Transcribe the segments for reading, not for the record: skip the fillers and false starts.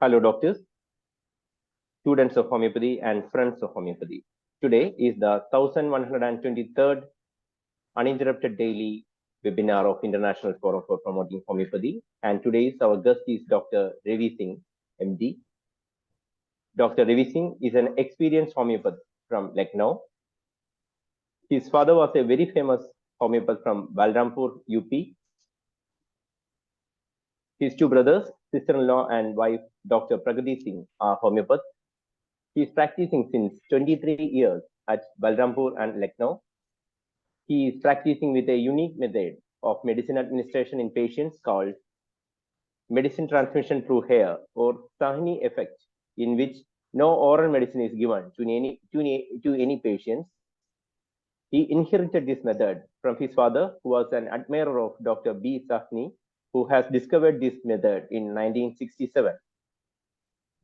Hello, doctors, students of homeopathy, and friends of homeopathy. Today is the 1123rd Uninterrupted Daily webinar of International Forum for Promoting Homeopathy. And today's our guest is Dr. Ravi Singh MD. Dr. Ravi Singh is an experienced homeopath from Lucknow. His father was a very famous homeopath from Balrampur UP. His two brothers, sister-in-law and wife, Dr. Pragati Singh, are homeopaths. He is practicing since 23 years at Balrampur and Lucknow. He is practicing with a unique method of medicine administration in patients called medicine transmission through hair or Sahni Effect, in which no oral medicine is given to any patients. He inherited this method from his father, who was an admirer of Dr. B.Sahni, who has discovered this method in 1967.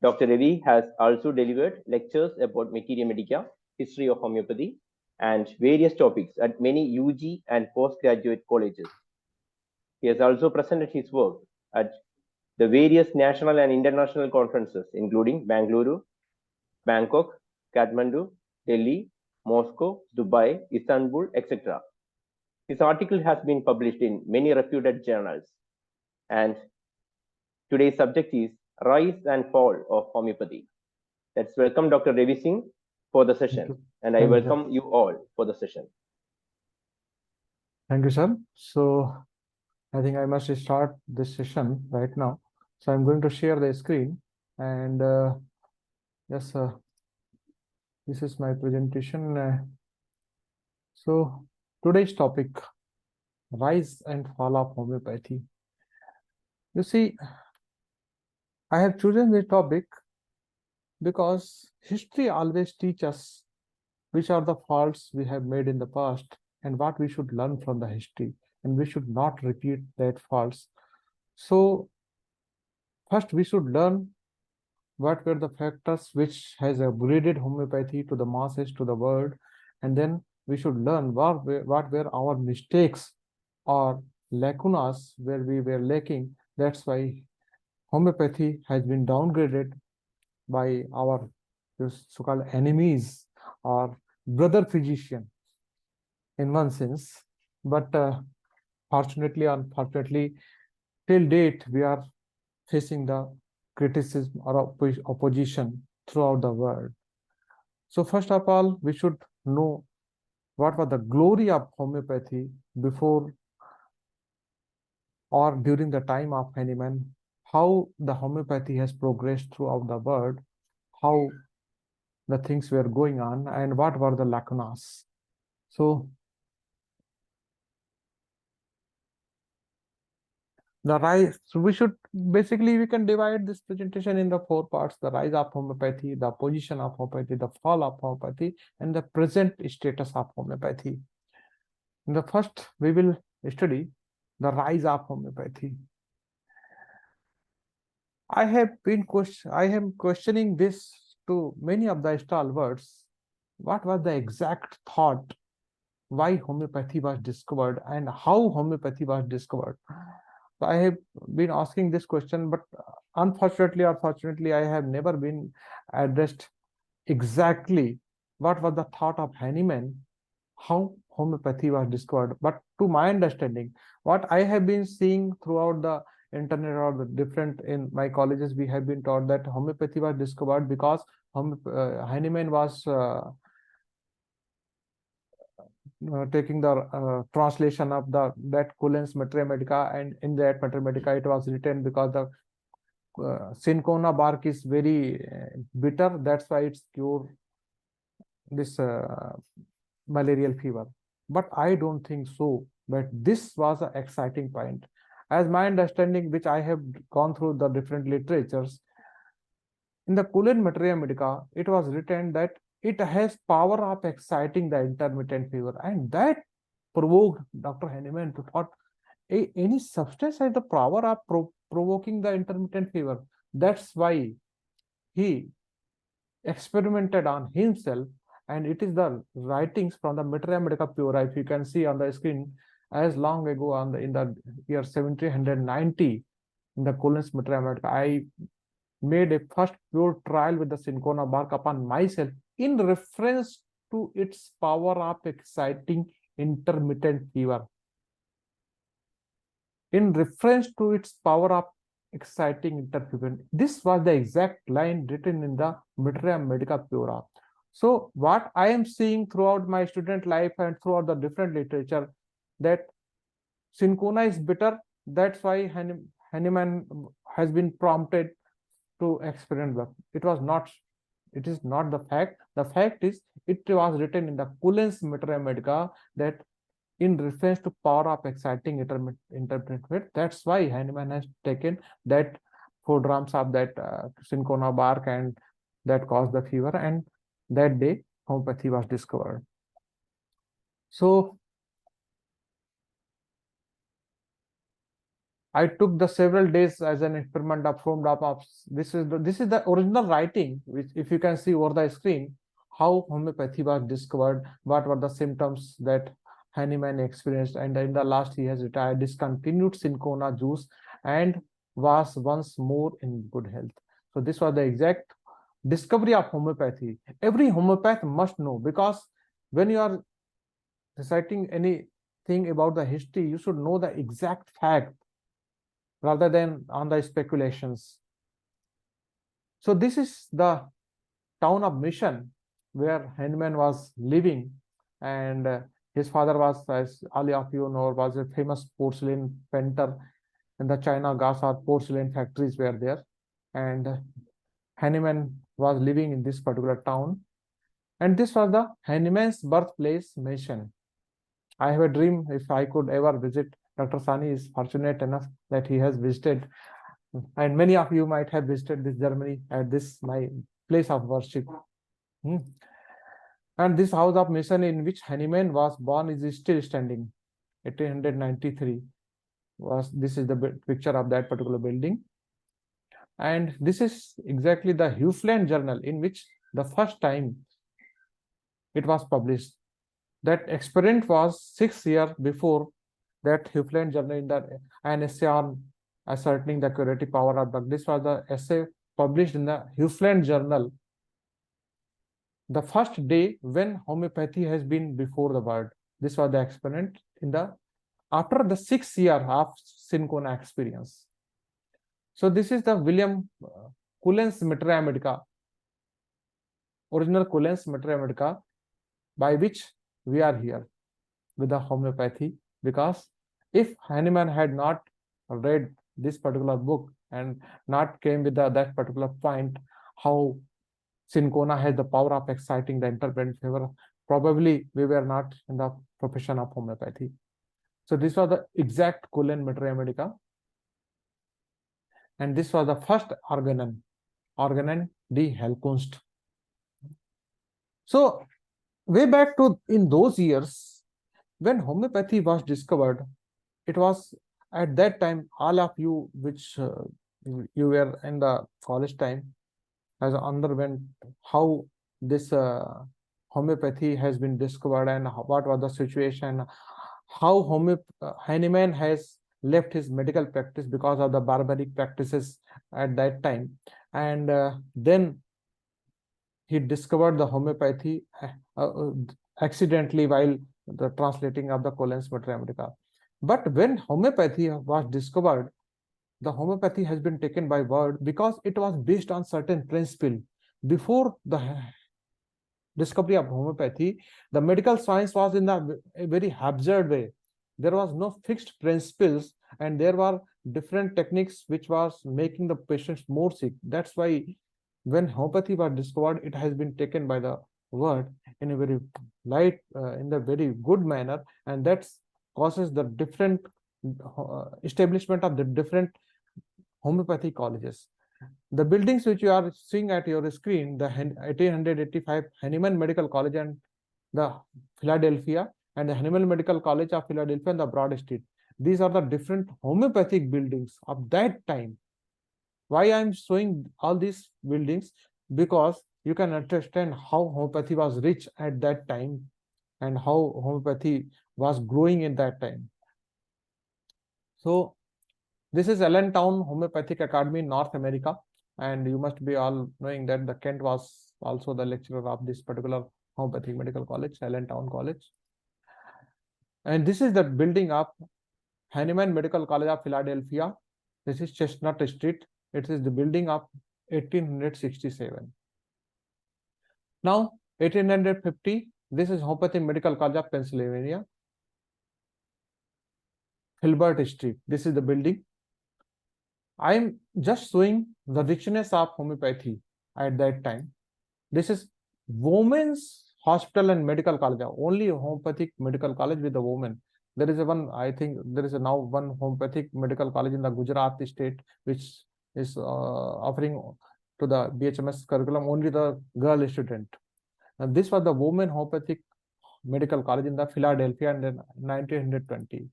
Dr. Ravi has also delivered lectures about Materia Medica, history of homeopathy, and various topics at many UG and postgraduate colleges. He has also presented his work at the various national and international conferences, including Bangalore, Bangkok, Kathmandu, Delhi, Moscow, Dubai, Istanbul, etc. His article has been published in many reputed journals. And today's subject is Rise and Fall of Homeopathy. Let's welcome Dr. Ravi Singh for the session. And I welcome you all for the session. Thank you, sir. So I think I must start this session right now. So I'm going to share the screen, and yes, this is my presentation. So today's topic, rise and fall of homeopathy. You see, I have chosen this topic because history always teaches us which are the faults we have made in the past and what we should learn from the history, and we should not repeat that faults. So first we should learn what were the factors which has upgraded homeopathy to the masses, to the world, and then we should learn what were our mistakes or lacunas where we were lacking. That's why homeopathy has been downgraded by our so-called enemies or brother physician in one sense. But fortunately, unfortunately, till date, we are facing the criticism or opposition throughout the world. So first of all, we should know what was the glory of homeopathy before or during the time of Hahnemann, how the homeopathy has progressed throughout the world, how the things were going on, and what were the lacunas. So the rise, so we can divide this presentation in the four parts: the rise of homeopathy, the position of homeopathy, the fall of homeopathy, and the present status of homeopathy. In the first, we will study the rise of homeopathy. I am questioning this to many of the stalwarts. What was the exact thought why homeopathy was discovered and how homeopathy was discovered? So I have been asking this question, but unfortunately or fortunately, I have never been addressed exactly what was the thought of Hahnemann, how homeopathy was discovered. But to my understanding, what I have been seeing throughout the internet or the different in my colleges, we have been taught that homeopathy was discovered because Hahnemann was taking the translation of that Cullen's Materia Medica, and in that Materia Medica it was written because the cinchona bark is very bitter, that's why it's cure this malarial fever. But I don't think so. But this was an exciting point. As my understanding, which I have gone through the different literatures, in the Cullen Materia Medica, it was written that it has power of exciting the intermittent fever, and that provoked Dr. Hahnemann to thought any substance has the power of provoking the intermittent fever. That's why he experimented on himself, and it is the writings from the Materia Medica Pura, if you can see on the screen, as long ago in the year 1790 in the Cullen's Materia Medica. I made a first pure trial with the cinchona bark upon myself in reference to its power of exciting intermittent fever. In reference to its power of exciting intermittent. This was the exact line written in the Materia Medica Pura. So what I am seeing throughout my student life and throughout the different literature, that cinchona is bitter. That's why Hahnemann has been prompted to experiment work. It is not the fact. The fact is, it was written in the Cullen's Materia Medica that in reference to power of exciting intermittent. That's why Hahnemann has taken that 4 grams of that cinchona bark, and that caused the fever, and that day homeopathy was discovered. So I took the several days as an experiment of formed of this is the original writing, which if you can see over the screen, how homeopathy was discovered, what were the symptoms that Hahnemann experienced, and in the last he has retired, discontinued cinchona juice, and was once more in good health. So this was the exact discovery of homeopathy. Every homeopath must know, because when you are reciting anything about the history, you should know the exact fact rather than on the speculations. So this is the town of Mission where Hahnemann was living, and his father was, as all of you know, was a famous porcelain painter, and the China glass or porcelain factories were there, and Hahnemann was living in this particular town, and this was the Hahnemann's birthplace, Mission. I have a dream if I could ever visit. Dr. Sahni is fortunate enough that he has visited, and many of you might have visited this Germany at this my place of worship. And this house of mission in which Hahnemann was born is still standing. 1893 this is the picture of that particular building, and this is exactly the Huffland journal in which the first time it was published. That experiment was 6 years before that Huffland journal, in an essay on ascertaining the curative power of drug. This was the essay published in the Huffland journal, the first day when homeopathy has been before the world. This was the experiment after the 6 years of cinchona experience. So this is the William Cullen's Materia Medica, original Cullen's Materia Medica, by which we are here with the homeopathy, because if Hahnemann had not read this particular book and not came with that particular point, how cinchona has the power of exciting the intermittent fever, probably we were not in the profession of homeopathy. So this was the exact Cullen Materia Medica, and this was the first organon die Heilkunst. So way back to in those years when homeopathy was discovered, it was at that time, all of you which you were in the college time has underwent how this homeopathy has been discovered, and what was the situation, how Hahnemann has left his medical practice because of the barbaric practices at that time, and then he discovered the homeopathy accidentally while the translating of the Cullen's Materia Medica. But when homeopathy was discovered, the homeopathy has been taken by word because it was based on certain principle. Before the discovery of homeopathy, the medical science was in a very absurd way. There was no fixed principles, and there were different techniques which was making the patients more sick. That's why when homeopathy was discovered, it has been taken by the word in a very light, in a very good manner, and that causes the different establishment of the different homeopathy colleges. The buildings which you are seeing at your screen, the 1885 Hahnemann Medical College and the Philadelphia, and the Hahnemann Medical College of Philadelphia and the Broad Street. These are the different homeopathic buildings of that time. Why I am showing all these buildings? Because you can understand how homeopathy was rich at that time and how homeopathy was growing in that time. So this is Allentown Homeopathic Academy in North America, and you must be all knowing that the Kent was also the lecturer of this particular homeopathic medical college, Allentown College. And this is the building of Hahnemann Medical College of Philadelphia. This is Chestnut Street. It is the building of 1867. Now, 1850, this is Homeopathic Medical College of Pennsylvania, Hilbert Street. This is the building. I am just showing the richness of homeopathy at that time. This is Women's Hospital and Medical College, only homeopathic medical college with the women. There is a one, I think there is a now one homeopathic medical college in the Gujarat state, which is offering to the BHMS curriculum only the girl student. And this was the Women Homeopathic Medical College in the Philadelphia in 1920.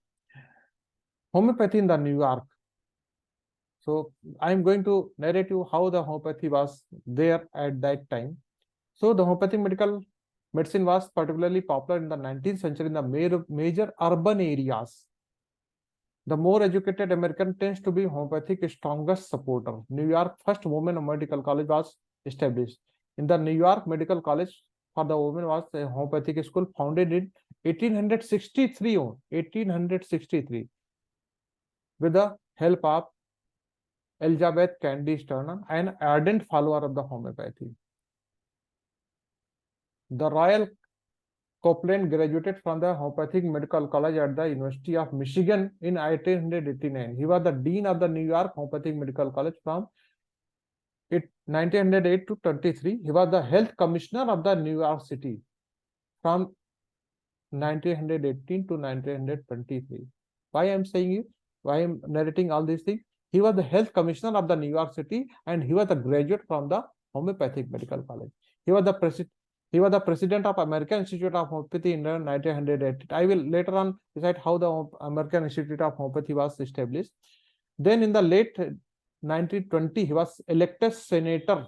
Homeopathy in the New York. So I am going to narrate you how the homeopathy was there at that time. So the homeopathic medical medicine was particularly popular in the 19th century in the major urban areas. The more educated American tends to be homeopathic strongest supporter. New York first women medical college was established. In the New York Medical College for the women was a homeopathic school founded in 1863. 1863 with the help of Elizabeth Cady Sterner, an ardent follower of the homeopathy. The Royal Copeland graduated from the Homeopathic Medical College at the University of Michigan in 1889. He was the Dean of the New York Homeopathic Medical College from 1908 to 23. He was the Health Commissioner of the New York City from 1918 to 1923. Why I am saying you? Why I am narrating all these things? He was the Health Commissioner of the New York City, and he was a graduate from the Homeopathic Medical College. He was the president of American Institute of Homeopathy in 1908. I will later on decide how the American Institute of Homeopathy was established. Then in the late 1920, he was elected senator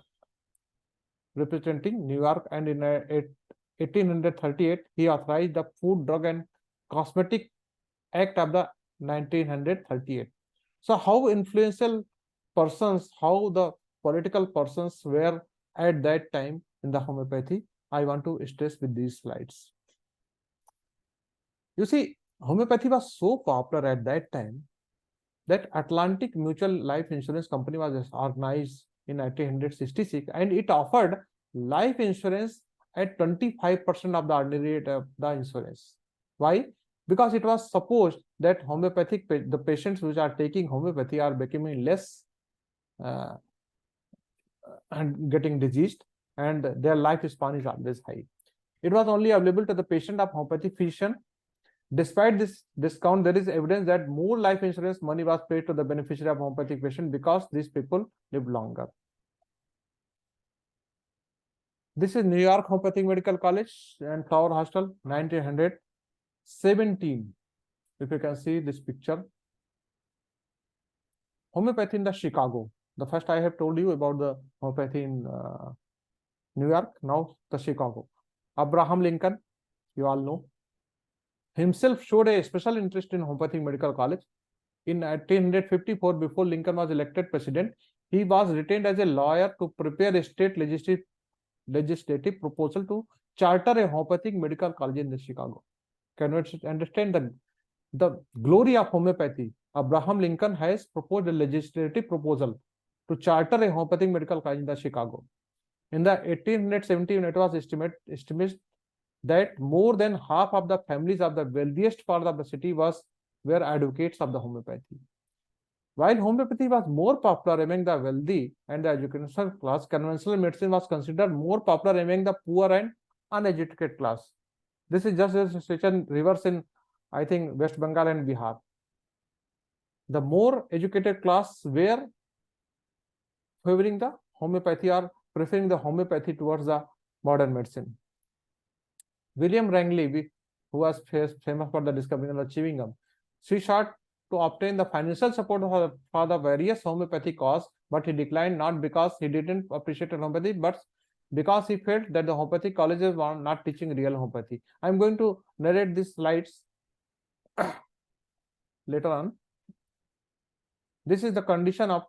representing New York, and in 1838, he authorized the Food, Drug and Cosmetic Act of the 1938. So how influential persons, how the political persons were at that time in the homeopathy, I want to stress with these slides. You see, homeopathy was so popular at that time that Atlantic Mutual Life Insurance Company was organized in 1966, and it offered life insurance at 25% of the ordinary rate of the insurance. Why? Because it was supposed that the patients which are taking homeopathy are becoming less and getting diseased, and their lifespan is always high. It was only available to the patient of homeopathic physician. Despite this discount, there is evidence that more life insurance money was paid to the beneficiary of homeopathic patient because these people live longer. This is New York Homeopathic Medical College and Flower Hostel, 1917. If you can see this picture. Homeopathy in the Chicago. The first I have told you about the homeopathy in New York, now the Chicago. Abraham Lincoln, you all know, himself showed a special interest in homeopathic medical college. In 1854, before Lincoln was elected president, he was retained as a lawyer to prepare a state legislative proposal to charter a homeopathic medical college in the Chicago. Can you understand the glory of homeopathy? Abraham Lincoln has proposed a legislative proposal to charter a homeopathic medical college in the Chicago. In the 1817, it was estimated that more than half of the families of the wealthiest part of the city were advocates of the homeopathy. While homeopathy was more popular among the wealthy and the educational class, conventional medicine was considered more popular among the poor and uneducated class. This is just a situation reverse in, I think, West Bengal and Bihar. The more educated class were favoring the homeopathy or preferring the homeopathy towards the modern medicine. William Rangley, who was famous for the discovery of chewing gum, she sought to obtain the financial support for the various homeopathic cause, but he declined not because he didn't appreciate homeopathy, but because he felt that the homeopathic colleges were not teaching real homeopathy. I'm going to narrate these slides later on. This is the condition of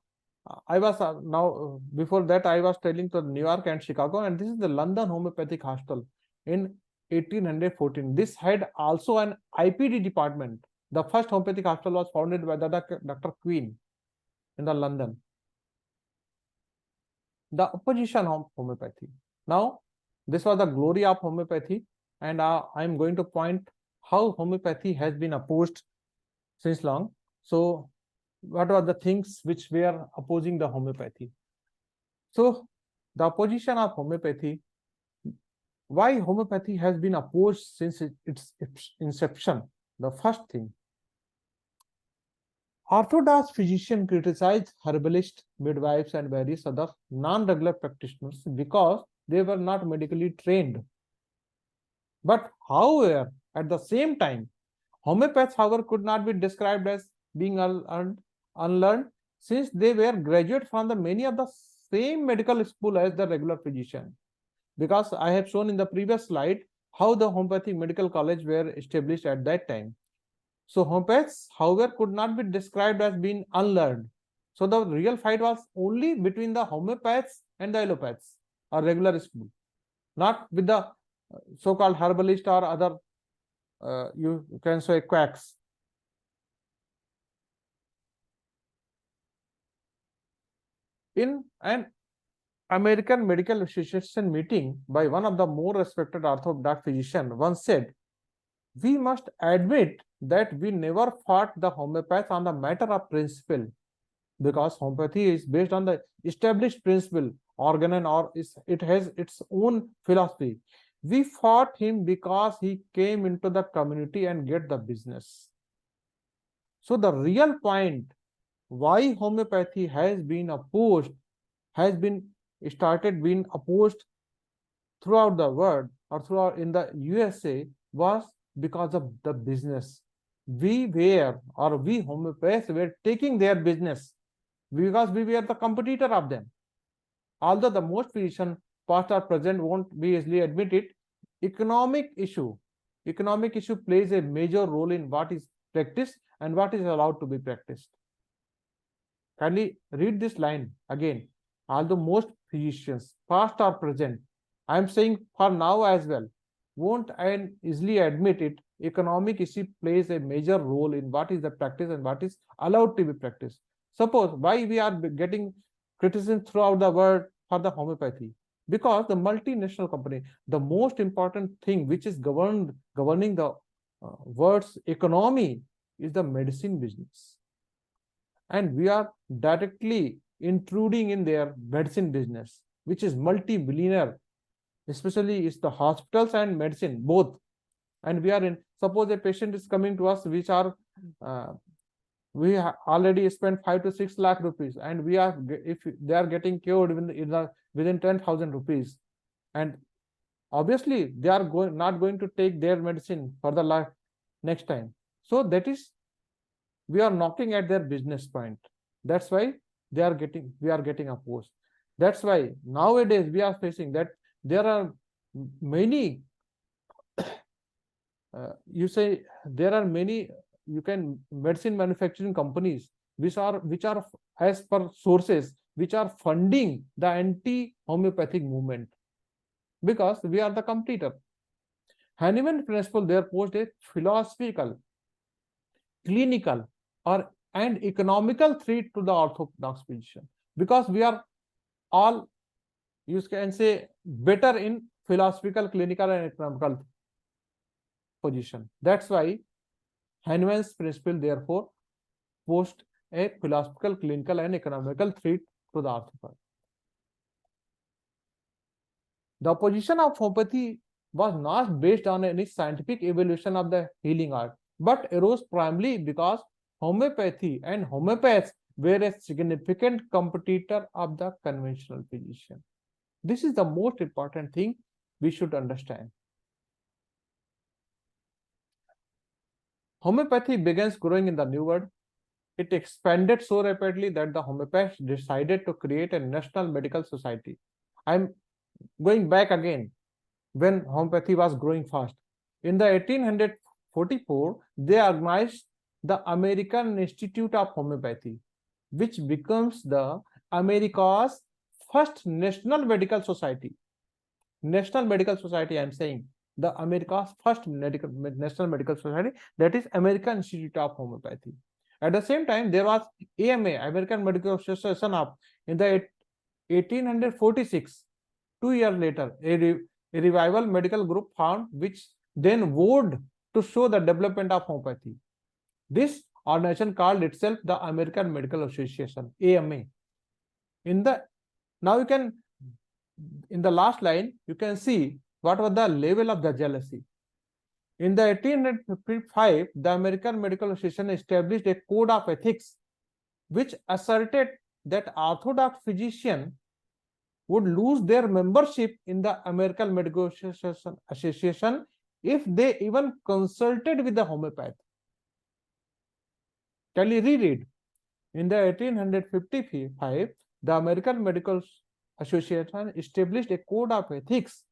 I was now before that I was telling to New York and Chicago, and this is the London Homeopathic Hospital in 1814. This had also an IPD department. The first homeopathic hospital was founded by Dr. Queen in the London. The opposition of homeopathy. Now, this was the glory of homeopathy, and I am going to point how homeopathy has been opposed since long. So, what are the things which were opposing the homeopathy? So, the opposition of homeopathy, why homeopathy has been opposed since its inception. The first thing, orthodox physicians criticized herbalists, midwives, and various other non-regular practitioners because they were not medically trained. But however, at the same time, homeopaths, however, could not be described as being unlearned, since they were graduates from the many of the same medical school as the regular physician. Because I have shown in the previous slide how the homeopathic medical college were established at that time. So homeopaths, however, could not be described as being unlearned. So the real fight was only between the homeopaths and the allopaths or regular school, not with the so-called herbalist or other, you can say, quacks. In an American Medical Association meeting by one of the more respected orthodox physicians once said, "We must admit that we never fought the homeopath on the matter of principle, because homeopathy is based on the established principle, organon, or it has its own philosophy. We fought him because he came into the community and get the business." So the real point why homeopathy has been opposed, has been started being opposed throughout the world or throughout in the USA, was because of the business. We homeopaths were taking their business because we were the competitor of them. Although the most physicians, past or present, won't be easily admit it, economic issue plays a major role in what is practiced and what is allowed to be practiced. Kindly read this line again. Although most physicians, past or present, I am saying for now as well, won't and easily admit it, economic issue plays a major role in what is the practice and what is allowed to be practiced. Suppose why we are getting criticism throughout the world for the homeopathy, because the multinational company, the most important thing which is governing the world's economy is the medicine business, and we are directly intruding in their medicine business, which is multi-billionaire, especially is the hospitals and medicine both. And we are in, suppose a patient is coming to us which are we already spent 5 to 6 lakh rupees, and we are, if they are getting cured within 10,000 rupees, and obviously they are not going to take their medicine for the life next time. So that is, we are knocking at their business point. That's why we are getting opposed. That's why nowadays we are facing that there are many there are many medicine manufacturing companies which are as per sources which are funding the anti-homeopathic movement, because we are the competitor. Hahnemann principle there posed a philosophical, clinical, and economical threat to the orthodox physician, because we are all, you can say, better in philosophical, clinical, and economical position. That's why Hahnemann's principle therefore posed a philosophical, clinical, and economical threat to the orthopath. The opposition of homeopathy was not based on any scientific evaluation of the healing art, but arose primarily because homeopathy and homeopaths were a significant competitor of the conventional physician. This is the most important thing we should understand. Homeopathy begins growing in the New World. It expanded so rapidly that the homeopaths decided to create a national medical society. I'm going back again when homeopathy was growing fast. In the 1844, they organized the American Institute of Homeopathy, which becomes the America's first national medical society. National medical society, I am saying, the America's first national medical society, that is American Institute of Homeopathy. At the same time, there was AMA, American Medical Association of, in the 1846, 2 years later, a revival medical group found, which then vowed to show the development of homeopathy. This organization called itself the American Medical Association, AMA. Now you can, in the last line, you can see what was the level of the jealousy. In the 1855, the American Medical Association established a code of ethics which asserted that orthodox physicians would lose their membership in the American Medical Association if they even consulted with the homeopath. Can you reread? In the 1855, the American Medical Association established a code of ethics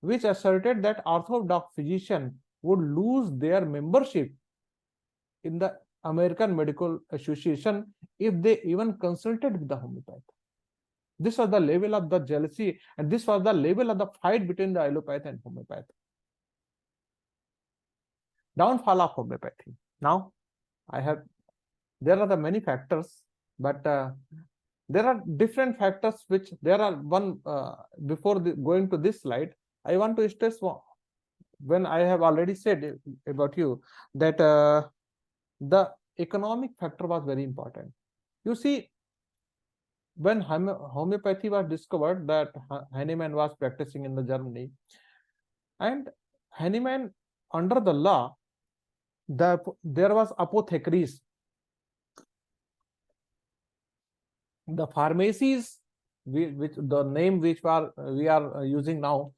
which asserted that orthodox physicians would lose their membership in the American Medical Association if they even consulted with the homeopath. This was the level of the jealousy, and this was the level of the fight between the allopath and homeopath. Downfall of homeopathy. Now, there are the many factors, but there are different factors which there are one, before going to this slide, I want to stress when I have already said about you that the economic factor was very important. You see, when homeopathy was discovered, that Hahnemann was practicing in the Germany, and Hahnemann, under the law, there was apothecaries. The pharmacies, which the name which we are using now,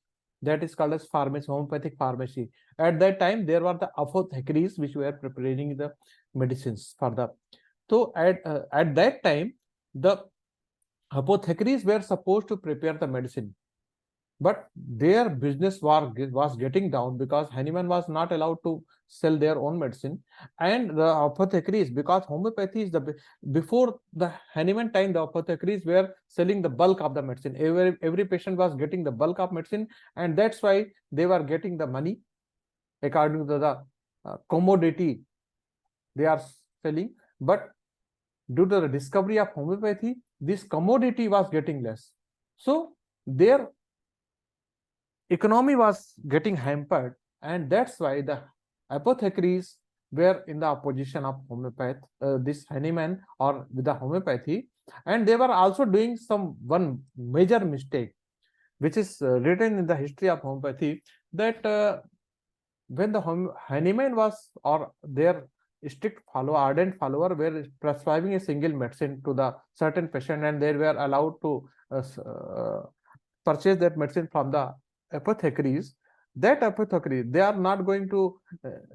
that is called as pharmacy, homeopathic pharmacy. At that time, there were the apothecaries which were preparing the medicines for the. So at that time, the apothecaries were supposed to prepare the medicine, but their business was getting down because Hahnemann was not allowed to sell their own medicine, and the apothecaries, because homeopathy is before the Hahnemann time, the apothecaries were selling the bulk of the medicine. Every patient was getting the bulk of medicine, and that's why they were getting the money according to the commodity they are selling. But due to the discovery of homeopathy, this commodity was getting less, so their economy was getting hampered, and that's why the apothecaries were in the opposition of homeopath, this Hahnemann, or with the homeopathy. And they were also doing one major mistake, which is written in the history of homeopathy, that when the Hahnemann was, or their strict ardent follower were prescribing a single medicine to the certain patient, and they were allowed to purchase that medicine from the apothecaries. That apothecary, they are not going to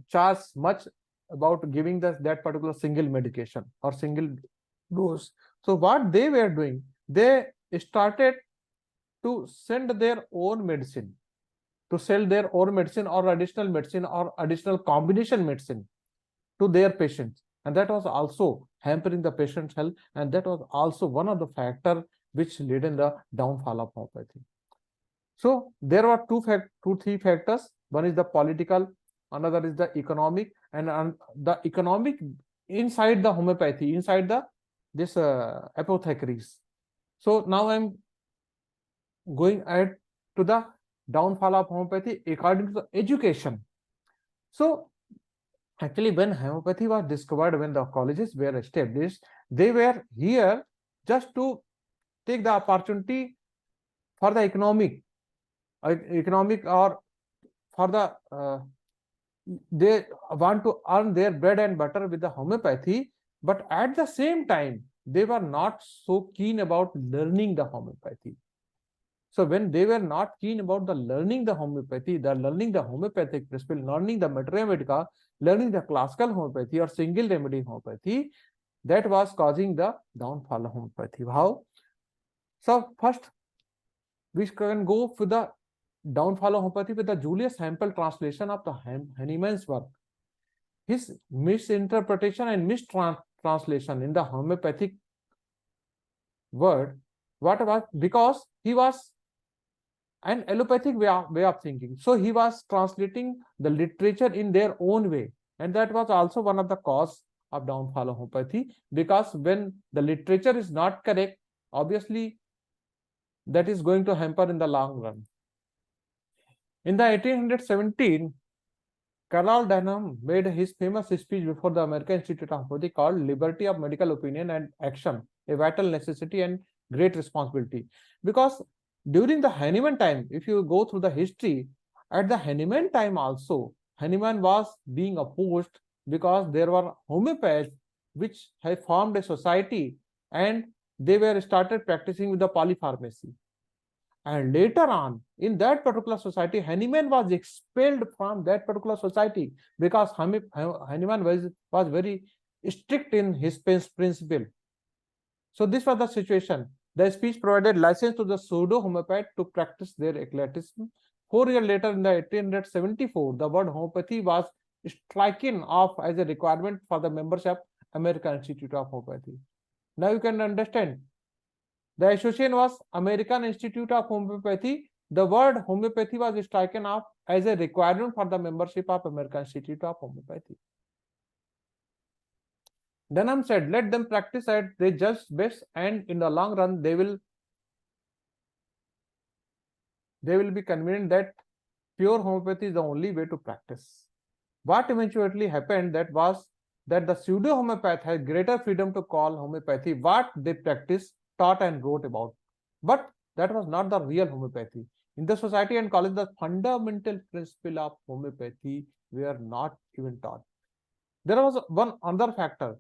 charge much about giving that particular single medication or single dose. So what they were doing, they started to send their own medicine, to sell their own medicine or additional combination medicine to their patients, and that was also hampering the patient's health, and that was also one of the factors which led in the downfall of homeopathy. So there were three factors. One is the political, another is the economic, and the economic inside the homeopathy, inside this apothecaries. So now I'm going ahead to the downfall of homeopathy according to the education. So actually, when homeopathy was discovered, when the colleges were established, they were here just to take the opportunity for the economic or for the they want to earn their bread and butter with the homeopathy, but at the same time they were not so keen about learning the homeopathy. So when they were not keen about learning the homeopathy, learning the homeopathic principle, learning the Materia Medica, learning the classical homeopathy or single remedy homeopathy, that was causing the downfall of homeopathy. How? So first, we can go for the downfall of homeopathy with the Julius Hempel translation of the Hahnemann's work. His misinterpretation and mistranslation in the homeopathic word. What was? Because he was an allopathic way of thinking. So he was translating the literature in their own way. And that was also one of the cause of downfall of homeopathy, because when the literature is not correct, obviously that is going to hamper in the long run. In the 1817, Carl Denham made his famous speech before the American Institute of Homeopathy called Liberty of Medical Opinion and Action, a Vital Necessity and Great Responsibility. Because during the Hahnemann time, if you go through the history, at the Hahnemann time also, Hahnemann was being opposed because there were homeopaths which had formed a society and they were started practicing with the polypharmacy. And later on, in that particular society, Hahnemann was expelled from that particular society because Hahnemann was very strict in his principle. So this was the situation. The speech provided license to the pseudo-homeopath to practice their eclecticism. 4 years later, in the 1874, the word homeopathy was stricken off as a requirement for the membership of American Institute of Homeopathy. Now you can understand. The association was American Institute of Homeopathy. The word homeopathy was stricken off as a requirement for the membership of American Institute of Homeopathy. Denham said, let them practice as they judge best, and in the long run, they will be convinced that pure homeopathy is the only way to practice. What eventually happened was that the pseudo homeopath had greater freedom to call homeopathy what they practiced, taught, and wrote about. But that was not the real homeopathy. In the society and college, the fundamental principle of homeopathy were not even taught. There was one other factor.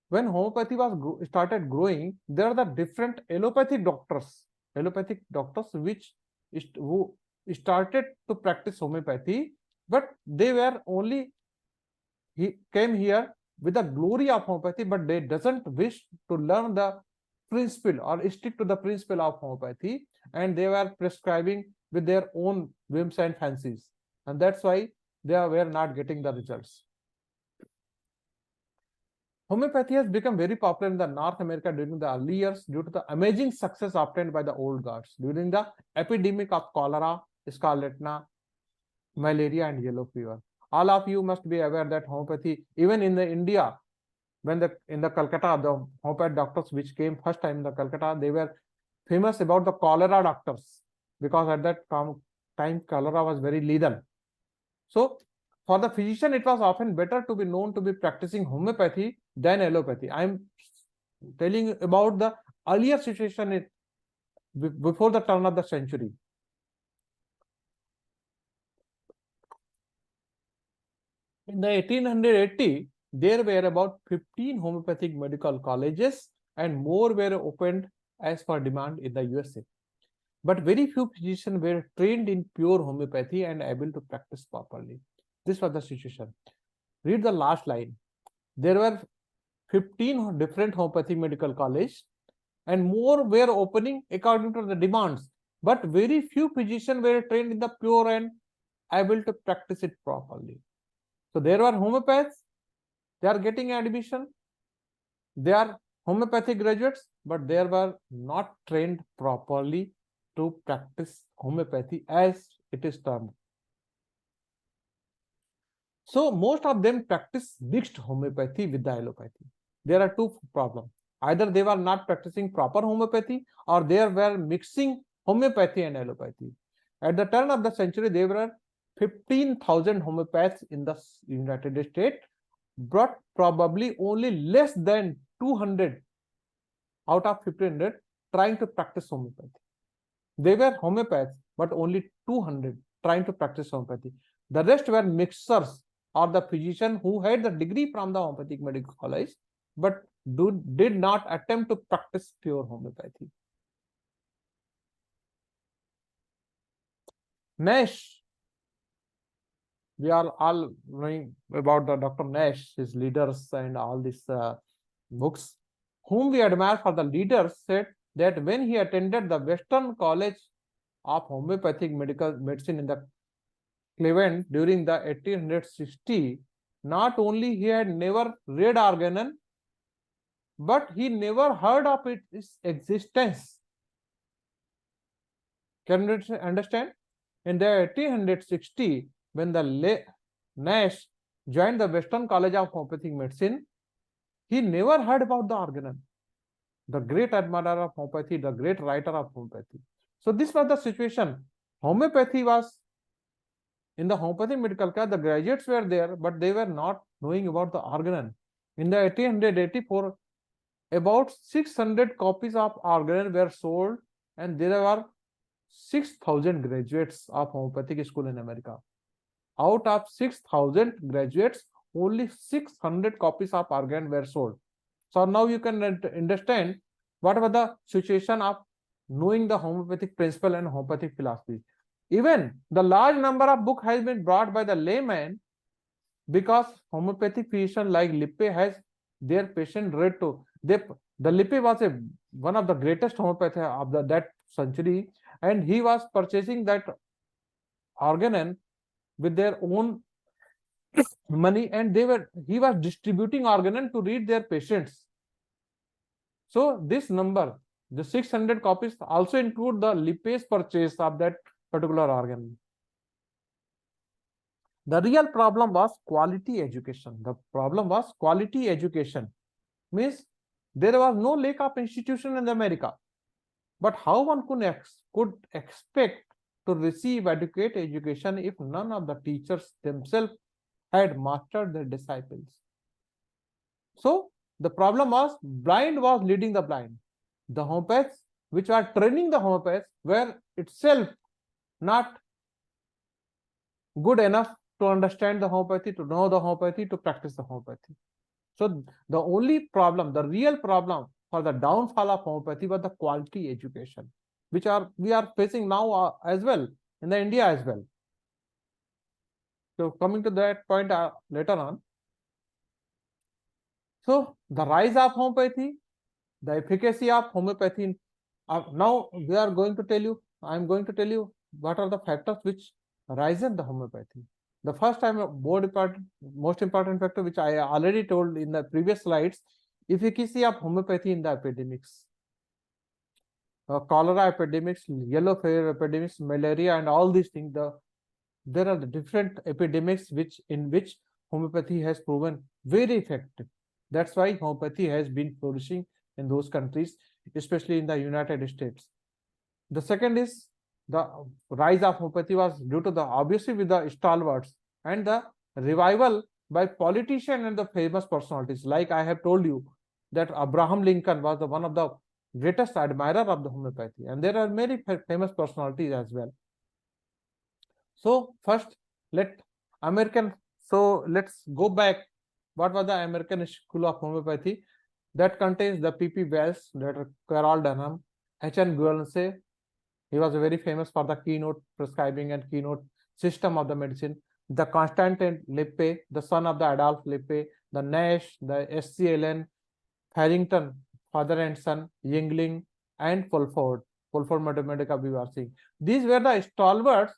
When homeopathy was started growing, there are the different allopathic doctors who started to practice homeopathy, but they were only came here with the glory of homeopathy, but they doesn't wish to learn the principle or stick to the principle of homeopathy, and they were prescribing with their own whims and fancies, and that's why they were not getting the results. Homeopathy has become very popular in the North America during the early years due to the amazing success obtained by the old gods during the epidemic of cholera, scarlatina, malaria, and yellow fever. All of you must be aware that homeopathy, even in the India, when in the Calcutta, the homeopathic doctors which came first time in the Calcutta, they were famous about the cholera doctors, because at that time cholera was very lethal. So for the physician, it was often better to be known to be practicing homeopathy than allopathy. I am telling you about the earlier situation before the turn of the century. In the 1880, there were about 15 homeopathic medical colleges, and more were opened as per demand in the USA. But very few physicians were trained in pure homeopathy and able to practice properly. This was the situation. Read the last line. There were 15 different homeopathic medical colleges, and more were opening according to the demands. But very few physicians were trained in the pure and able to practice it properly. So there were homeopaths, they are getting admission, they are homeopathic graduates, but they were not trained properly to practice homeopathy as it is termed. So most of them practice mixed homeopathy with the allopathy. There are two problems. Either they were not practicing proper homeopathy, or they were mixing homeopathy and allopathy. At the turn of the century, there were 15,000 homeopaths in the United States, but probably only less than 200 out of 1,500 trying to practice homeopathy. They were homeopaths, but only 200 trying to practice homeopathy. The rest were mixers, or the physician who had the degree from the homeopathic medical college, but did not attempt to practice pure homeopathy. Nash, we are all knowing about the Dr. Nash, his leaders and all these books, whom we admire for the leaders, said that when he attended the Western College of Homeopathic Medicine in the Cleveland during the 1860, not only he had never read organon, but he never heard of its existence. Can you understand? In the 1860, when the Nash joined the Western College of Homeopathic Medicine, he never heard about the organon, the great admirer of homeopathy, the great writer of homeopathy. So this was the situation. Homeopathy was in the homeopathic medical care, the graduates were there, but they were not knowing about the organon. In the 1884, about 600 copies of organon were sold, and there were 6,000 graduates of homeopathic school in America. Out of 6,000 graduates, only 600 copies of organon were sold. So now you can understand what was the situation of knowing the homeopathic principle and homeopathic philosophy. Even the large number of book has been brought by the layman, because homeopathic physician like Lippe has their patient read to. The Lippe was one of the greatest homeopaths of that century, and he was purchasing that organon with their own money, and he was distributing organon to read their patients. So this number, the 600 copies, also include the Lippe's purchase of that particular organ. The real problem was quality education. The problem was quality education. Means there was no lack of institution in America, but how one could expect to receive adequate education if none of the teachers themselves had mastered their disciples? So the problem was blind was leading the blind. The homeopaths which were training the homeopaths were itself not good enough to understand the homeopathy, to know the homeopathy, to practice the homeopathy. So the only problem, the real problem for the downfall of homeopathy was the quality education, which we are facing now as well in the India as well. So coming to that point later on. So the rise of homeopathy, the efficacy of homeopathy. Now we are going to tell you, I am going to tell you what are the factors which rise in the homeopathy. The first time, most important factor, which I already told in the previous slides, efficacy of homeopathy in the epidemics. Cholera epidemics, yellow fever epidemics, malaria, and all these things. There are the different epidemics in which homeopathy has proven very effective. That's why homeopathy has been flourishing in those countries, especially in the United States. The second is the rise of homeopathy was due to obviously with the stalwarts and the revival by politicians and the famous personalities. Like I have told you that Abraham Lincoln was one of the greatest admirer of the homeopathy, and there are many famous personalities as well. So first, let's go back. What was the American School of Homeopathy? That contains the P.P. Wells, Dr. Carol Dunham, H.N. Guernsey. He was very famous for the keynote prescribing and keynote system of the medicine. The Constantin Lippe, the son of the Adolf Lippe, the Nash, the S.C. Allen, Farrington, father and son, Yingling, and Fulford Materia Medica, we were seeing. These were the stalwarts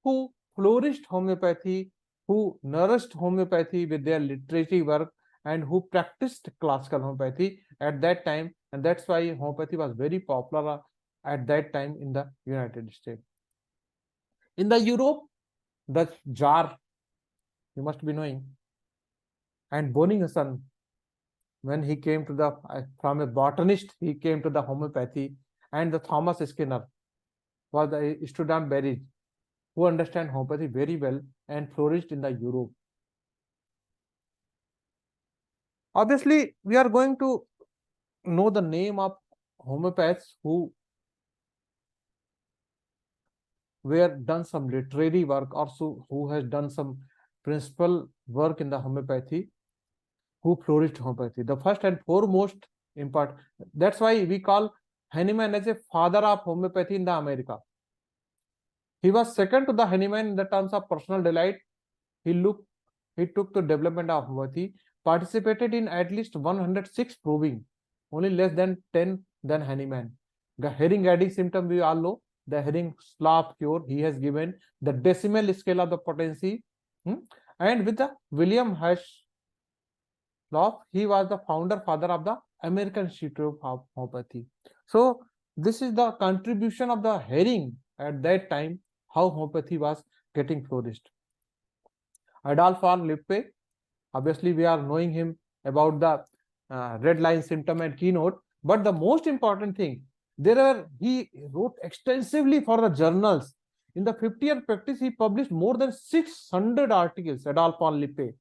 who flourished homeopathy, who nourished homeopathy with their literary work, and who practiced classical homeopathy at that time. And that's why homeopathy was very popular at that time in the United States. In the Europe, the Jar, you must be knowing, and Boninghausen, when he came to from a botanist, he came to the homeopathy, and the Thomas Skinner was the student Berry, who understand homeopathy very well and flourished in the Europe. Obviously, we are going to know the name of homeopaths who were done some literary work, or who has done some principal work in the homeopathy, who flourished homeopathy. The first and foremost important, that's why we call Hahnemann as a father of homeopathy in the America. He was second to the Hahnemann in the terms of personal delight. He took to development of homeopathy, participated in at least 106 proving, only less than 10 than Hahnemann. The herring adding symptom we all know, the herring slough cure, he has given the decimal scale of the potency, and with the William Hush he was the founder father of the American Institute of Homeopathy. So this is the contribution of the Herring at that time, how homeopathy was getting flourished. Adolf von Lippe, obviously we are knowing him about the red line symptom and keynote, but the most important thing, he wrote extensively for the journals. In the 50-year practice, he published more than 600 articles, Adolf von Lippe.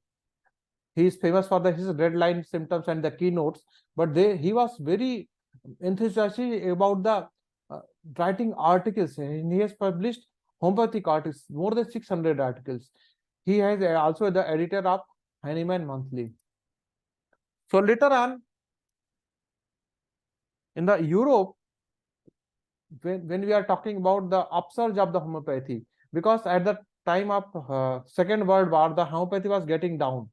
He is famous for his red line symptoms and the keynotes, but he was very enthusiastic about the writing articles, and he has published homeopathic articles, more than 600 articles. He is also the editor of Hahnemann Monthly. So later on, in the Europe, when we are talking about the upsurge of the homeopathy, because at the time of Second World War, the homeopathy was getting down.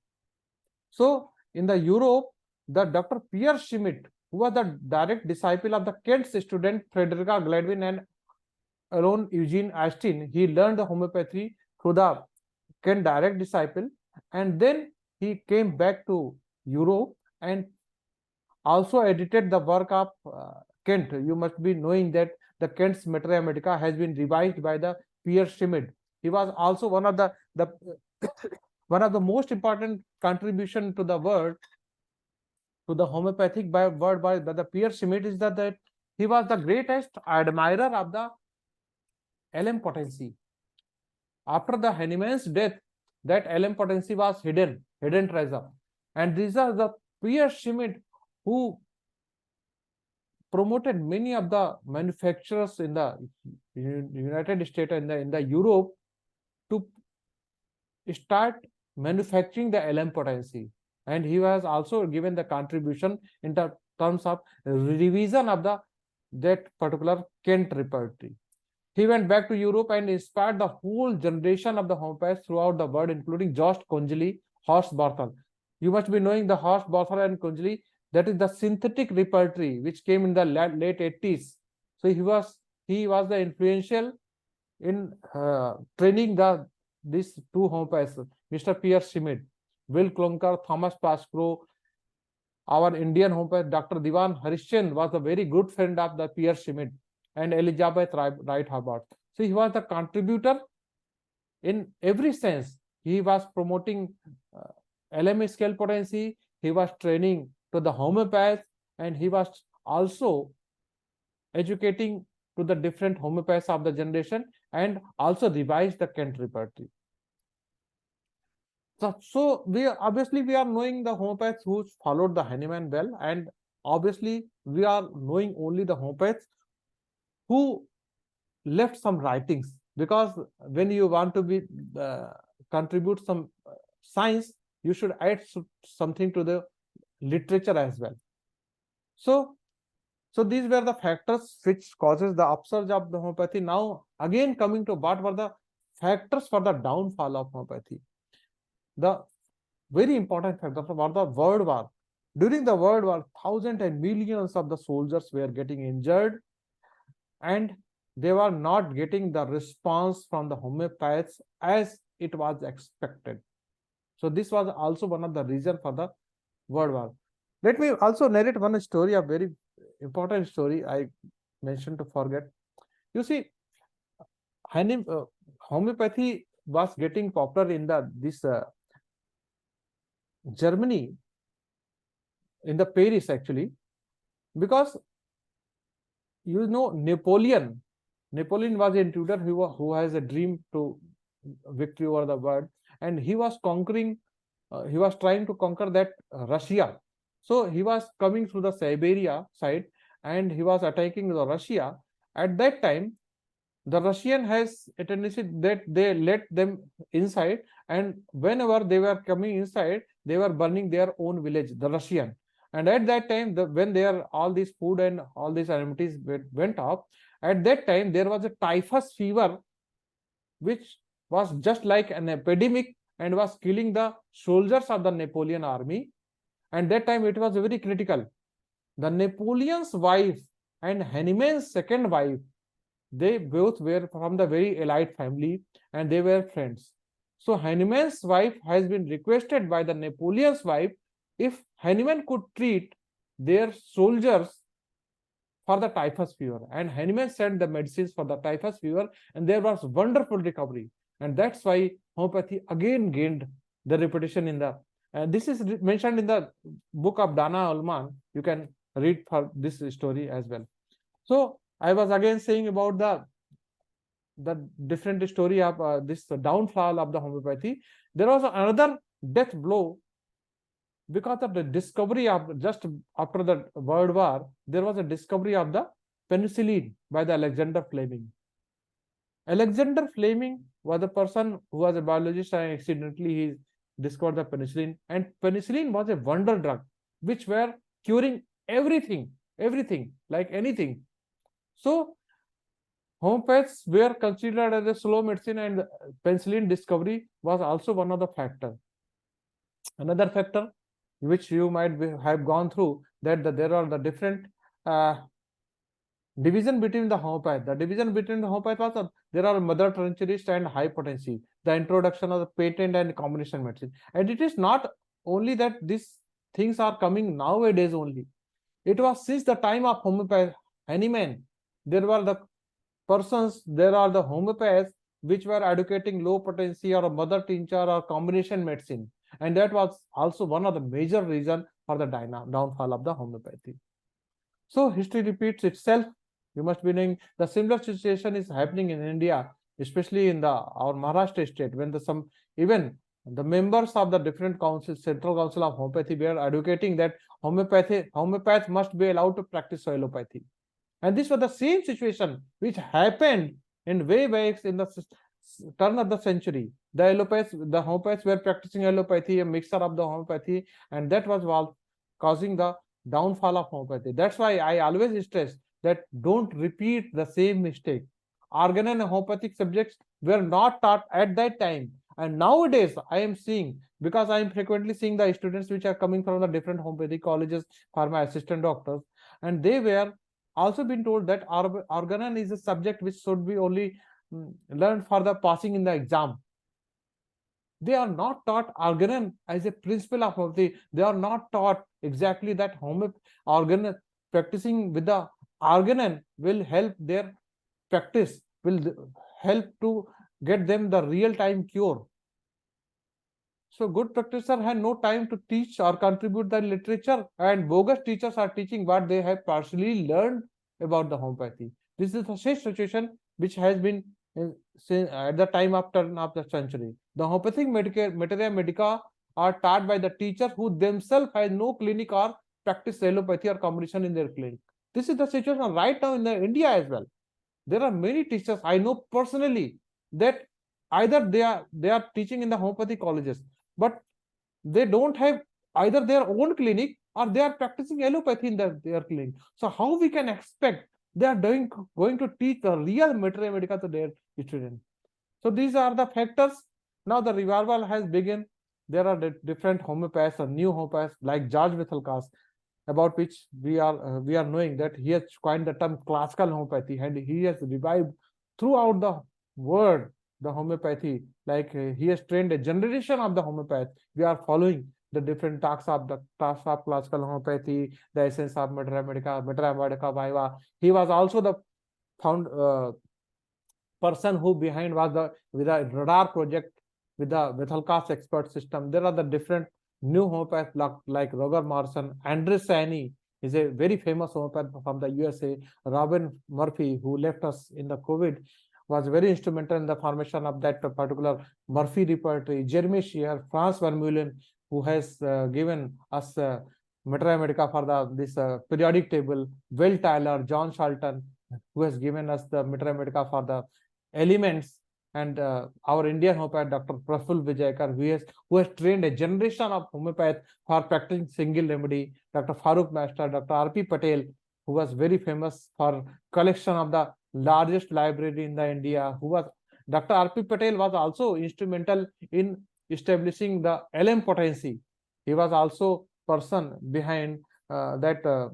So in the Europe, the Dr. Pierre Schmidt, who was the direct disciple of the Kent's student Frederica Gladwin and Aaron Eugene Astin, he learned the homeopathy through the Kent direct disciple, and then he came back to Europe and also edited the work of Kent. You must be knowing that the Kent's Materia Medica has been revised by the Pierre Schmidt. He was also one of the one of the most important contribution to the word, to the homeopathic word by the Pierre Schmidt, is that he was the greatest admirer of the LM potency. After the Hahnemann's death, that LM potency was hidden treasure. And these are the Pierre Schmidt who promoted many of the manufacturers in the United States and in the Europe to start manufacturing the LM potency. And he was also given the contribution in the terms of revision of that particular Kent repertory. He went back to Europe and inspired the whole generation of the homeopaths throughout the world, including Jost Congeley, Horst Barthel. You must be knowing the Horst Barthel and Congeley. That is the synthetic repertory which came in the late 80s. So he was the influential in training these two homeopaths, Mr. Pierre Schmidt, Will Klonker, Thomas Pascoe. Our Indian homeopath, Dr. Diwan Harishchandra, was a very good friend of the Pierre Schmidt, and Elizabeth Wright Hubbard. So he was the contributor in every sense. He was promoting LM scale potency, he was training to the homeopaths, and he was also educating to the different homeopaths of the generation, and also revised the Kent repertory. So we are knowing the homeopaths who followed the Hahnemann well, and obviously we are knowing only the homeopaths who left some writings, because when you want to be contribute some science, you should add something to the literature as well. So these were the factors which causes the upsurge of the homeopathy. Now again, coming to what were the factors for the downfall of homeopathy. The very important factor for the World War. During the World War, thousands and millions of the soldiers were getting injured, and they were not getting the response from the homeopaths as it was expected. So this was also one of the reasons for the World War. Let me also narrate one story, a very important story I mentioned to forget. You see, homeopathy was getting popular in this Germany, in the Paris actually, because you know Napoleon was an intruder who has a dream to victory over the world, and he was conquering, he was trying to conquer that Russia. So he was coming through the Siberia side, and he was attacking the Russia. At that time, the Russian has a tendency that they let them inside, and whenever they were coming inside, they were burning their own village, the Russian. And at that time, when all this food and all these amenities went off, at that time there was a typhus fever, which was just like an epidemic and was killing the soldiers of the Napoleon army. And that time it was very critical. The Napoleon's wife and Hahnemann's second wife, they both were from the very elite family, and they were friends. So Hahnemann's wife has been requested by the Napoleon's wife if Hahnemann could treat their soldiers for the typhus fever, and Hahnemann sent the medicines for the typhus fever, and there was wonderful recovery. And that's why homeopathy again gained the reputation in the, this is mentioned in the book of Dana Ullman. You can read for this story as well. So I was again saying about the different story of this downfall of the homeopathy. There was another death blow because of the discovery of, just after the World War, there was a discovery of the penicillin by the Alexander Fleming. Alexander Fleming was a person who was a biologist, and accidentally he discovered the penicillin. And penicillin was a wonder drug, which were curing everything, like anything. So homeopaths were considered as a slow medicine, and penicillin discovery was also one of the factors. Another factor which you might have gone through, that there are the different division between the homeopath. The division between the homeopath was there are mother trencherist and high potency, the introduction of the patent and combination medicine. And it is not only that these things are coming nowadays only. It was since the time of homeopath, Hahnemann, there were the persons, there are the homeopaths which were advocating low potency or a mother tincture or combination medicine. And that was also one of the major reasons for the downfall of the homeopathy. So history repeats itself. You must be knowing the similar situation is happening in India, especially in our Maharashtra state, when even the members of the different councils, Central Council of Homeopathy, were advocating that homeopath must be allowed to practice allopathy. And this was the same situation which happened in way back in the turn of the century. The homeopaths were practicing allopathy, a mixture of the homeopathy, and that was causing the downfall of homeopathy. That's why I always stress that don't repeat the same mistake. Organ and homeopathic subjects were not taught at that time. And nowadays, I am seeing, because I am frequently seeing the students which are coming from the different homeopathic colleges for my assistant doctors, and they were also been told that organon is a subject which should be only learned for the passing in the exam. They are not taught organon as a principle of homeopathy. They are not taught exactly that organon, practicing with the organon will help their practice, will help to get them the real-time cure. So good practitioner had no time to teach or contribute the literature, and bogus teachers are teaching what they have partially learned about the homeopathy. This is the same situation which has been at the time of turn of the century. The homeopathic materia medica are taught by the teachers who themselves have no clinic or practice allopathy or combination in their clinic. This is the situation right now in the India as well. There are many teachers I know personally that either they are teaching in the homeopathy colleges, but they don't have either their own clinic or they are practicing allopathy in their clinic. So how we can expect they are going to teach the real materia medica to their students? So these are the factors. Now the revival has begun. There are different homeopaths or new homeopaths like George Withelkas, about which we are knowing that he has coined the term classical homeopathy, and he has revived throughout the world the homeopathy. Like he has trained a generation of the homeopaths. We are following the different talks of classical homeopathy, the essence of Materia Medica, Viva. He was also the person who behind was with the radar project with the Withelkas expert system. There are the different new homeopaths like Roger Morrison. Andre Sahni is a very famous homeopath from the USA. Robin Murphy, who left us in the COVID, was very instrumental in the formation of that particular Murphy repertory. Jeremy Shear, Franz Vermeulen, who has given us Materia Medica for this periodic table. Will Tyler, John Charlton, who has given us the Materia Medica for the elements, and our Indian homeopath, Dr. Praful Vijaykar, who has trained a generation of homeopath for practicing single remedy. Dr. Farooq Master, Dr. R.P. Patel, who was very famous for collection of the largest library in the India. Dr. R.P. Patel was also instrumental in establishing the LM potency. He was also person behind that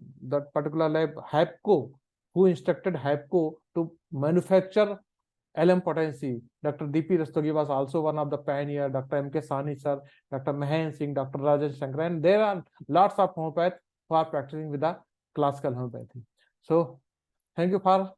particular lab, HAPCO, who instructed HAPCO to manufacture LM potency. Dr. D.P. Rastogi was also one of the pioneer. Dr. M.K. Sahni sir, Dr. Mahan Singh, Dr. Rajan Shankar, and there are lots of homeopaths who are practicing with the classical homeopathy. So thank you for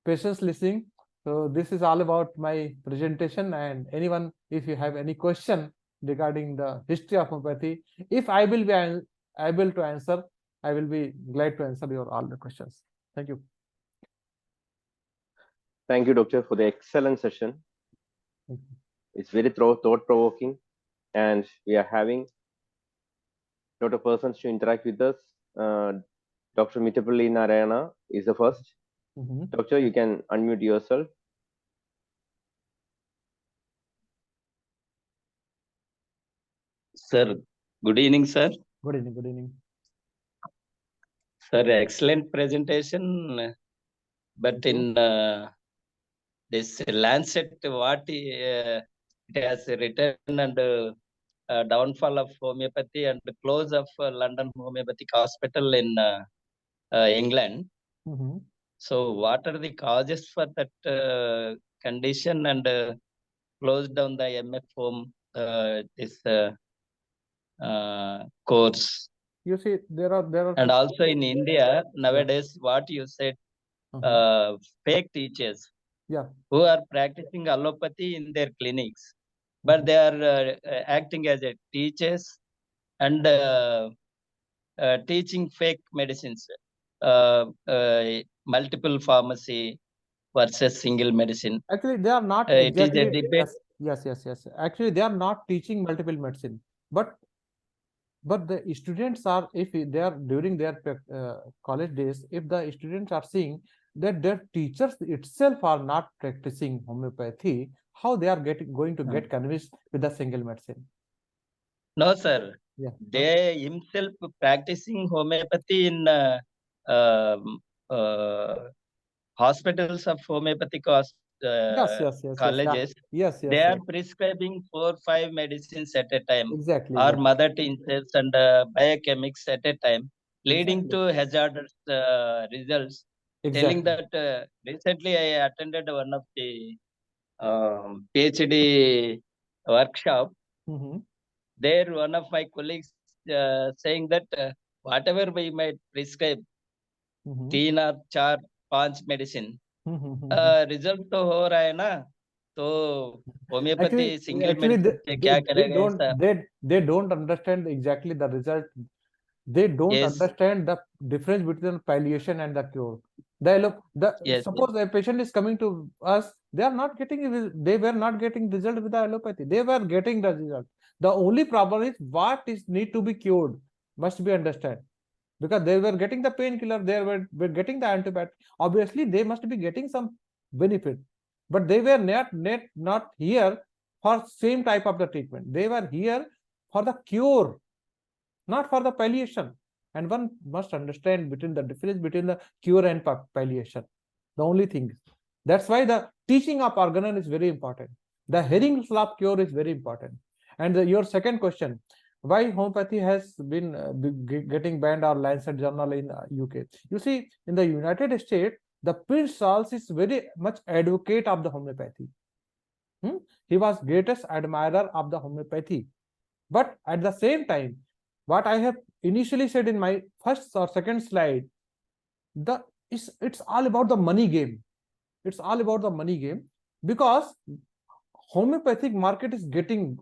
patience listening. So this is all about my presentation, and anyone, if you have any question regarding the history of homeopathy, if I will be able to answer, I will be glad to answer your all the questions. Thank you. Thank you, Doctor, for the excellent session. It's very thought-provoking, and we are having a lot of persons to interact with us. Dr. Mitapalli Narayana is the first. Doctor, you can unmute yourself. Sir, good evening, sir. Good evening. Good evening. Sir, excellent presentation. But in this Lancet, what it has written, and downfall of homeopathy and the close of London Homeopathic Hospital in England. So, what are the causes for that condition, and close down the MF home this course? You see, there are And also in India nowadays, what you said, fake teachers, who are practicing allopathy in their clinics, but they are acting as a teachers and teaching fake medicines, multiple pharmacy versus single medicine. Actually, they are not It is a exactly. debate. Yes. Actually, they are not teaching multiple medicine, but the students are, if they are during their college days, if the students are seeing that their teachers itself are not practicing homeopathy, how they are going to get convinced with the single medicine? No, sir. They himself practicing homeopathy in hospitals of homeopathic colleges. Yes. They are prescribing 4-5 medicines at a time, Exactly. or mother tinctures and biochemics at a time, leading to hazardous results. Telling that recently I attended one of the PhD workshop. There, one of my colleagues saying that whatever we might prescribe, 3 or 4, 5 medicine, result तो हो रहा है ना, तो homeopathy single medicine से क्या करेगा ऐसा? They don't understand exactly the result. They don't understand the difference between palliation and the cure. Suppose a patient is coming to us, they were not getting result with the allopathy. They were getting the result. The only problem is what is need to be cured must be understood. Because they were getting the painkiller, they were getting the antibiotic. Obviously, they must be getting some benefit, but they were not here for same type of the treatment. They were here for the cure, not for the palliation. And one must understand between the difference between the cure and palliation. The only thing. That's why the teaching of organon is very important. The hearing slap cure is very important. And your second question, why homeopathy has been getting banned or Lancet journal in UK? You see, in the United States, the Prince Charles is very much advocate of the homeopathy. He was greatest admirer of the homeopathy. But at the same time, what I have initially said in my first or second slide, it's all about the money game. It's all about the money game, because homeopathic market is getting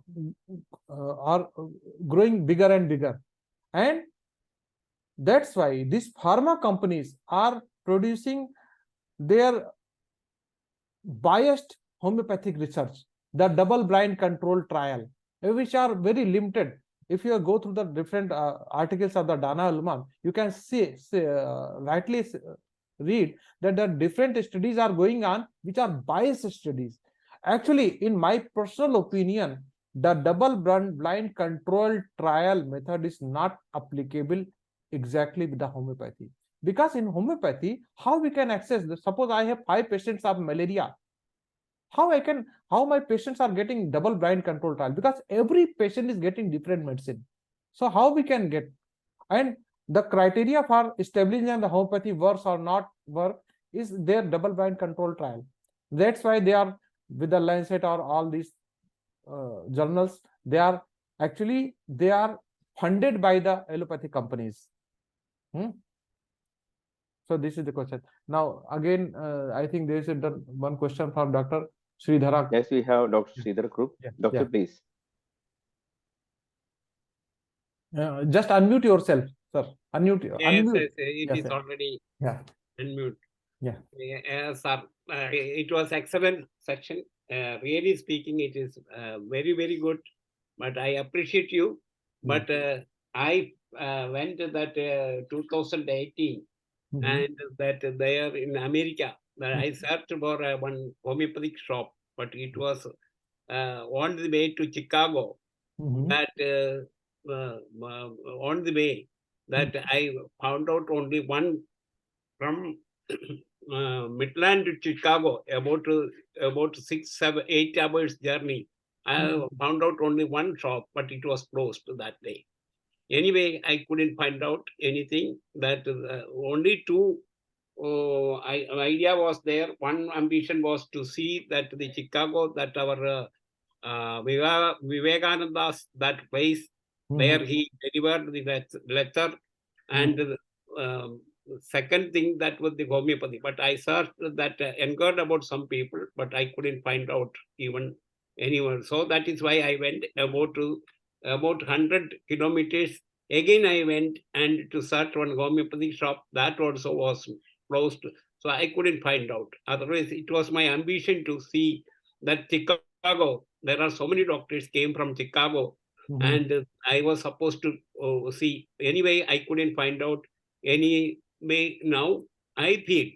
or growing bigger and bigger, and that's why these pharma companies are producing their biased homeopathic research, the double-blind controlled trial, which are very limited. If you go through the different articles of the Dana Ullman, you can rightly read that the different studies are going on which are biased studies. Actually, in my personal opinion, the double-blind controlled trial method is not applicable exactly with the homeopathy. Because in homeopathy, how we can access this? Suppose I have 5 patients of malaria. How my patients are getting double-blind control trial? Because every patient is getting different medicine. So how we can get? And the criteria for establishing the homeopathy works or not work is their double-blind control trial. That's why they are with the Lancet or all these journals. They are actually funded by the allopathy companies. So this is the question. Now again, I think there is one question from Dr. Sridhara. Yes, we have Dr. Sridhar Group. Yeah. Doctor, Yeah. please. Just unmute yourself, sir. Unmute. Yes, unmute. yes, it Yes, is sir. already Yeah. unmute. Yeah. Sir, it was excellent section. Really speaking, it is very, very good. But I appreciate you. But I went to that 2018 and that there in America, I searched for one homeopathic shop, but it was on the way to Chicago. That on the way that I found out only one from Midland to Chicago, about 6, 7, 8 hours journey. I found out only one shop, but it was closed that day. Anyway, I couldn't find out anything. That only two idea was there. One ambition was to see that the Chicago, that our Vivekananda's that place where he delivered the letter, and second thing that was the homeopathy. But I searched that, inquired about some people, but I couldn't find out even anyone. So that is why I went about 100 kilometers. Again, I went and to search one homeopathic shop that also was closed. So I couldn't find out. Otherwise, it was my ambition to see that Chicago. There are so many doctors came from Chicago, and I was supposed to see. Anyway, I couldn't find out. Anyway, now I feel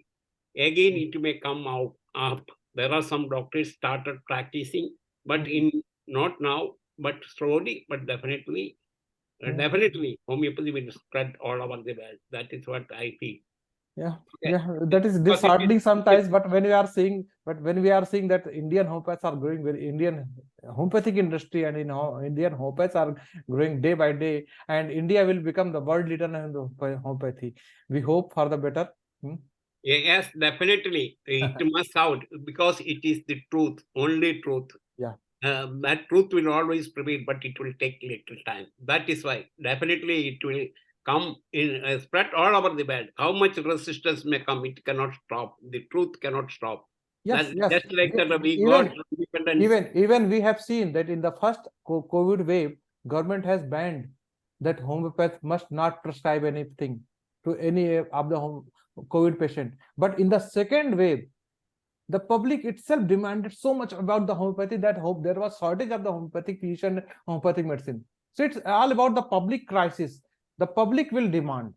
again it may come out up. There are some doctors started practicing, but in not now, but slowly, but definitely, definitely homeopathy will spread all over the world. That is what I feel. Yeah, Okay. yeah, that is disheartening sometimes. But when we are seeing that Indian homeopaths are growing, Indian homeopathic industry and Indian homeopaths are growing day by day, and India will become the world leader in homeopathy. We hope for the better. Yes, definitely. It must out because it is the truth, only truth. Yeah. That truth will always prevail, but it will take little time. That is why definitely it will come in spread all over the world. How much resistance may come, it cannot stop. The truth cannot stop. Yes, That, yes. just like that we got independence. Even we have seen that in the first COVID wave, government has banned that homeopath must not prescribe anything to any of the COVID patient. But in the second wave, the public itself demanded so much about the homeopathy that there was shortage of the homeopathic physician, homeopathic medicine. So it's all about the public crisis. The public will demand.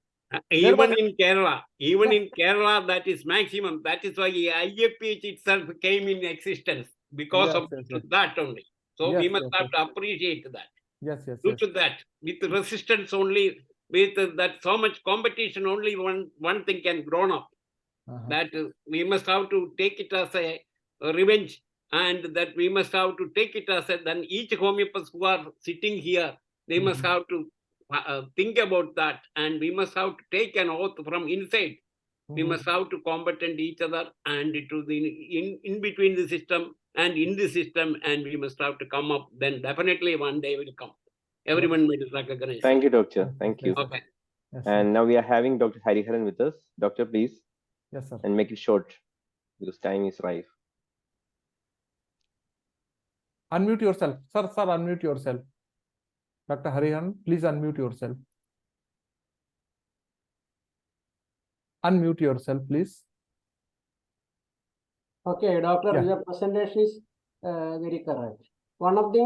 Even in Kerala, that is maximum. That is why IFPH itself came in existence because of that only. So we must have to appreciate that. Due to that, with resistance only, with that so much competition, only one thing can grow up. That we must have to take it as a revenge, and that we must have to take it as then each homeopath who are sitting here, they must have to think about that, and we must have to take an oath from inside. We must have to combatant each other and to the in between the system and in the system, and we must have to come up. Then definitely one day will come. Everyone will recognize. Thank you, doctor. Thank you. Okay. And now we are having Dr. Hariharan with us. Doctor, please. Yes, sir. And make it short because time is ripe. Unmute yourself. Sir, unmute yourself. Dr. Hariharan, please unmute yourself. Unmute yourself, please. Okay, doctor, your presentation is very correct. One of the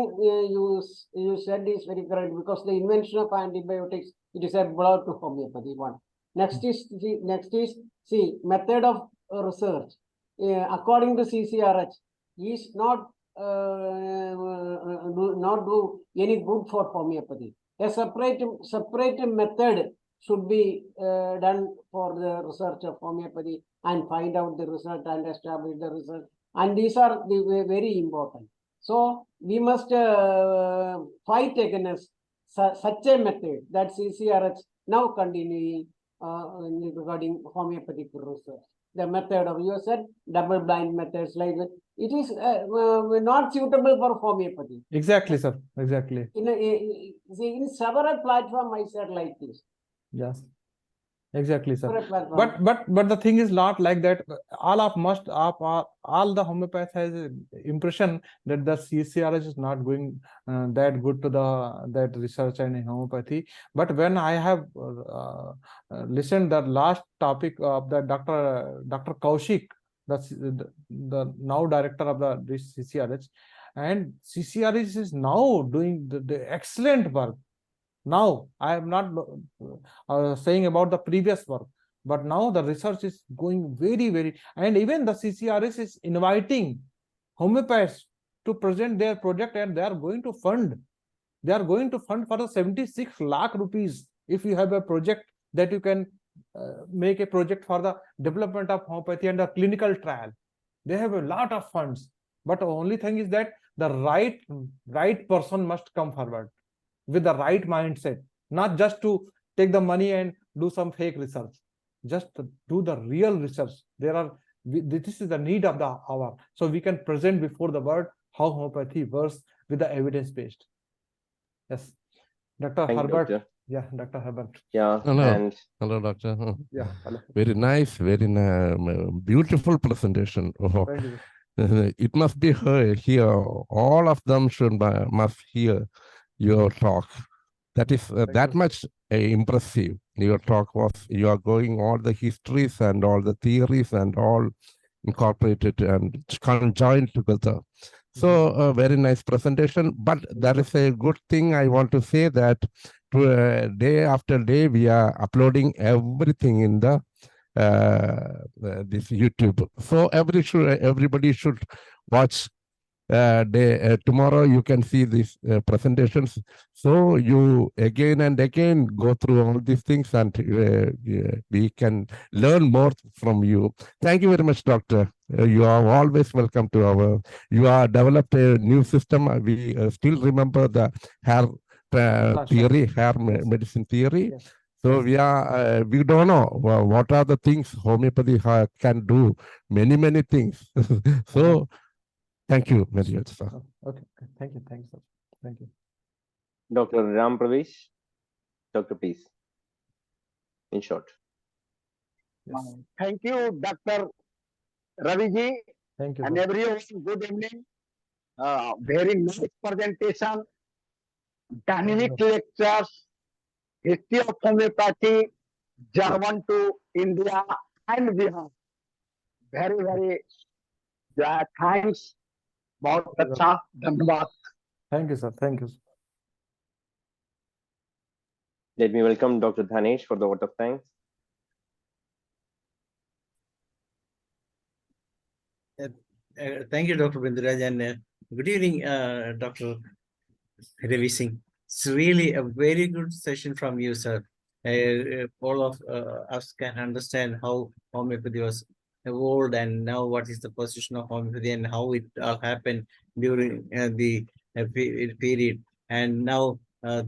you said is very correct because the invention of antibiotics, it is a blow to homeopathy. One. Next is method of research. According to CCRH, is not do any good for homeopathy. A separate method should be done for the research of homeopathy and find out the result and establish the result. And these are very important. So we must fight against such a method that CCRH now continuing regarding homeopathic research. The method of, you said, double-blind methods like that. It is not suitable for homeopathy. Exactly, sir. Exactly. In several platforms, I said like this. Yes. Exactly, sir. Several platforms. But the thing is not like that. All the homeopath has a impression that the CCRS is not going that good to that research and homeopathy. But when I have listened the last topic of the Dr. Kaushik, the now director of this CCRS, and CCRS is now doing the excellent work. Now, I am not saying about the previous work, but now the research is going very, and even the CCRS is inviting homeopaths to present their project, and they are going to fund. They are going to fund for the 76 lakh rupees if you have a project that you can make a project for the development of homeopathy and a clinical trial. They have a lot of funds, but the only thing is that the right person must come forward with the right mindset, not just to take the money and do some fake research. Just to do the real research. This is the need of the hour. So we can present before the world how homeopathy works with the evidence-based. Yes. Dr. Thank you, Herbert. Doctor. Yeah, Dr. Herbert. Yeah. Hello. And Hello, Doctor. Yeah. Hello. Very nice, beautiful presentation. Thank you. It must be heard here. All of them must hear your talk. That is that you. much impressive. Your talk was, you are going all the histories and all the theories and all incorporated and conjoined together. So a very nice presentation, but there is a good thing I want to say that day after day we are uploading everything in the this YouTube. So everybody should watch. Tomorrow you can see these presentations. So you again and again go through all these things, and we can learn more from you. Thank you very much, Doctor. You are always welcome to our. You are developed a new system. We still remember the hair theory, hair medicine theory. Yes. So we don't know what are the things homeopathy can do. Many things. So. Thank you very much, sir. Okay. Thank you. Thanks, sir. Thank you. Dr. Ram Pravesh, Dr. Please, in short. Yes. Thank you, Dr. Ravi ji, Thank you. and Sir. everyone. Good evening. Very nice presentation, dynamic lectures, history of homeopathy, German to India and beyond. Very thanks. बहुत अच्छा धन्यवाद. Thank you, sir. Thank you. Let me welcome Dr. Dhanesh for the vote of thanks. Thank you, Dr. Bindraj, and good evening, Dr. Ravi Singh. It's really a very good session from you, sir. All of us can understand how homeopathy was evolved, and now what is the position of homeopathy and how it happened during the period. And now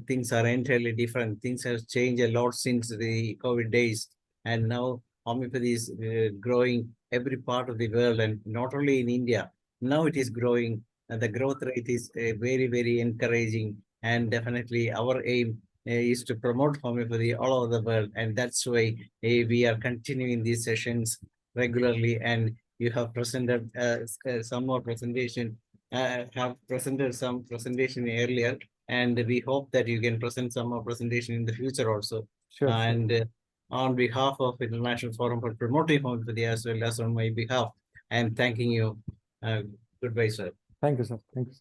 things are entirely different. Things have changed a lot since the COVID days, and now homeopathy is growing every part of the world, and not only in India. Now it is growing, and the growth rate is very encouraging. And definitely our aim is to promote homeopathy all over the world, and that's why we are continuing these sessions regularly. And you have presented some more presentation, have presented some presentation earlier, and we hope that you can present some more presentation in the future also. Sure. And on behalf of International Forum for Promoting Homeopathy, as well as on my behalf, I am thanking you. Goodbye, sir. Thank you, sir. Thank you.